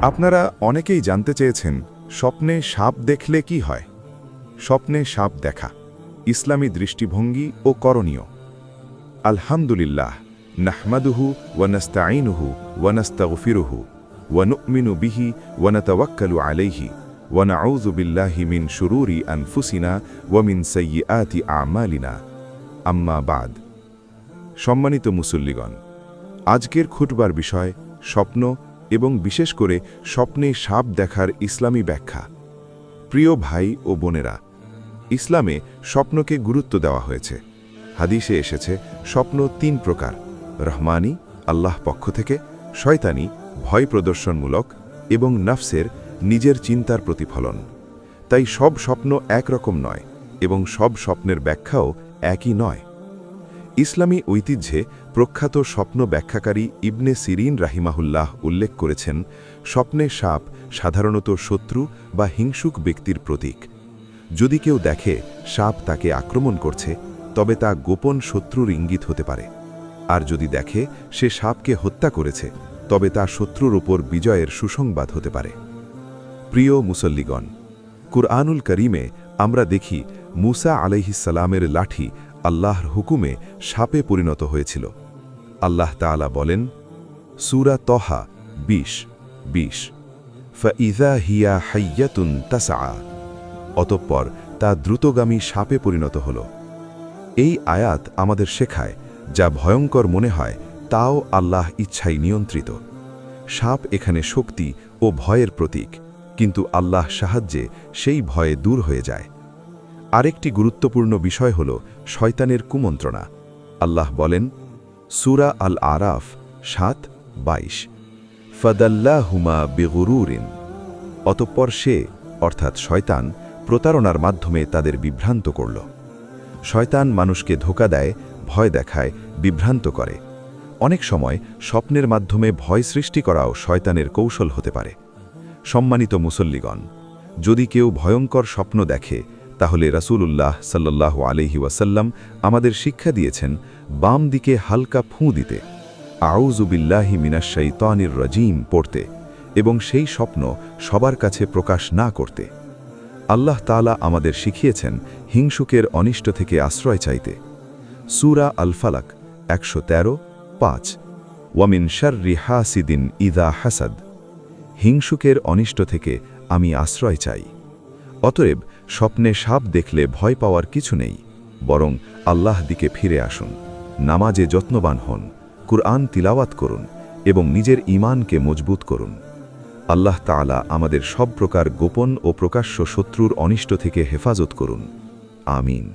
আপনারা অনেকেই জানতে চেয়েছেন স্বপ্নে সাপ দেখলে কি হয়। স্বপ্নে সাপ দেখা ইসলামী দৃষ্টিভঙ্গি ও করণীয়। আলহামদুলিল্লাহ নাহমাদুহু ওয়া নাস্তাঈনুহু ওয়া নাস্তাগফিরুহু ওয়া নু'মিনু বিহি ওয়া নাতাওয়াক্কালু আলাইহি ওয়া নাউযু বিল্লাহি মিন শুরুরি আনফুসিনা ওয়া মিন সাইয়্যিআতি আ'মালিনা। আম্মা বাদ। সম্মানিত মুসল্লিগণ, আজকের খুতবার বিষয় স্বপ্ন এবং বিশেষ করে স্বপ্নে সাপ দেখার ইসলামী ব্যাখ্যা। প্রিয় ভাই ও বোনেরা, ইসলামে স্বপ্নকে গুরুত্ব দেওয়া হয়েছে। হাদিসে এসেছে স্বপ্ন তিন প্রকার: রহমানি আল্লাহ পক্ষ থেকে, শয়তানি ভয় প্রদর্শনমূলক এবং নফসের নিজের চিন্তার প্রতিফলন। তাই সব স্বপ্ন একরকম নয় এবং সব স্বপ্নের ব্যাখ্যাও একই নয়। ইসলামী ঐতিহ্যে প্রখ্যাত স্বপ্ন ব্যাখ্যাকারী ইবনে সিরিন রাহিমাহুল্লাহ উল্লেখ করেছেন, স্বপ্নে সাপ সাধারণত শত্রু বা হিংসুক ব্যক্তির প্রতীক। যদি কেউ দেখে সাপ তাকে আক্রমণ করছে, তবে তা গোপন শত্রুর ইঙ্গিত হতে পারে। আর যদি দেখে সে সাপকে হত্যা করেছে, তবে তা শত্রুর ওপর বিজয়ের সুসংবাদ হতে পারে। প্রিয় মুসল্লিগণ, কুরআনুল করিমে আমরা দেখি মুসা আলাইহিসসালামের লাঠি আল্লাহর হুকুমে সাপে পরিণত হয়েছিল। আল্লাহ তাআলা বলেন, সূরা তহা 20:20, ফাইযা হিয়া হাইয়াতুন তাসআ। অতঃপর তা দ্রুতগামী সাপে পরিণত হল। এই আয়াত আমাদের শেখায়, যা ভয়ঙ্কর মনে হয় তাও আল্লাহ ইচ্ছাই নিয়ন্ত্রিত। সাপ এখানে শক্তি ও ভয়ের প্রতীক, কিন্তু আল্লাহ সাহায্যে সেই ভয়ে দূর হয়ে যায়। আরেকটি গুরুত্বপূর্ণ বিষয় হল শয়তানের কুমন্ত্রণা। আল্লাহ বলেন, সূরা আল আরাফ 7:22, ফাদাল্লাহুমা বিগুরুরিন। অতঃপর সে অর্থাৎ শয়তান প্রতারণার মাধ্যমে তাদের বিভ্রান্ত করল। শয়তান মানুষকে ধোঁকা দেয়, ভয় দেখায়, বিভ্রান্ত করে। অনেক সময় স্বপ্নের মাধ্যমে ভয় সৃষ্টি করাও শয়তানের কৌশল হতে পারে। সম্মানিত মুসল্লিগণ, যদি কেউ ভয়ঙ্কর স্বপ্ন দেখে, তাহলে রাসূলুল্লাহ সাল্লাল্লাহু আলাইহি ওয়াসাল্লাম আমাদের শিক্ষা দিয়েছেন বাম দিকে হালকা ফুঁ দিতে, আউযু বিল্লাহি মিনাশ শাইতানির রাজীম পড়তে এবং সেই স্বপ্ন সবার কাছে প্রকাশ না করতে। আল্লাহ তাআলা আমাদের শিখিয়েছেন হিংসুকের অনিষ্ট থেকে আশ্রয় চাইতে। সূরা আল ফালাক 113:5, ওয়া মিন শাররি হাসিদিন ইযা হাসাদ। হিংসুকের অনিষ্ট থেকে আমি আশ্রয় চাই। অতএব স্বপ্নে সাপ দেখলে ভয় পাওয়ার কিছু নেই, বরং আল্লাহ দিকে ফিরে আসুন, নামাজে যত্নবান হন, কুরআন তিলাওয়াত করুন এবং নিজের ঈমানকে মজবুত করুন। আল্লাহ তাআলা আমাদের সব প্রকার গোপন ও প্রকাশ্য শত্রুর অনিষ্ট থেকে হেফাজত করুন। আমিন।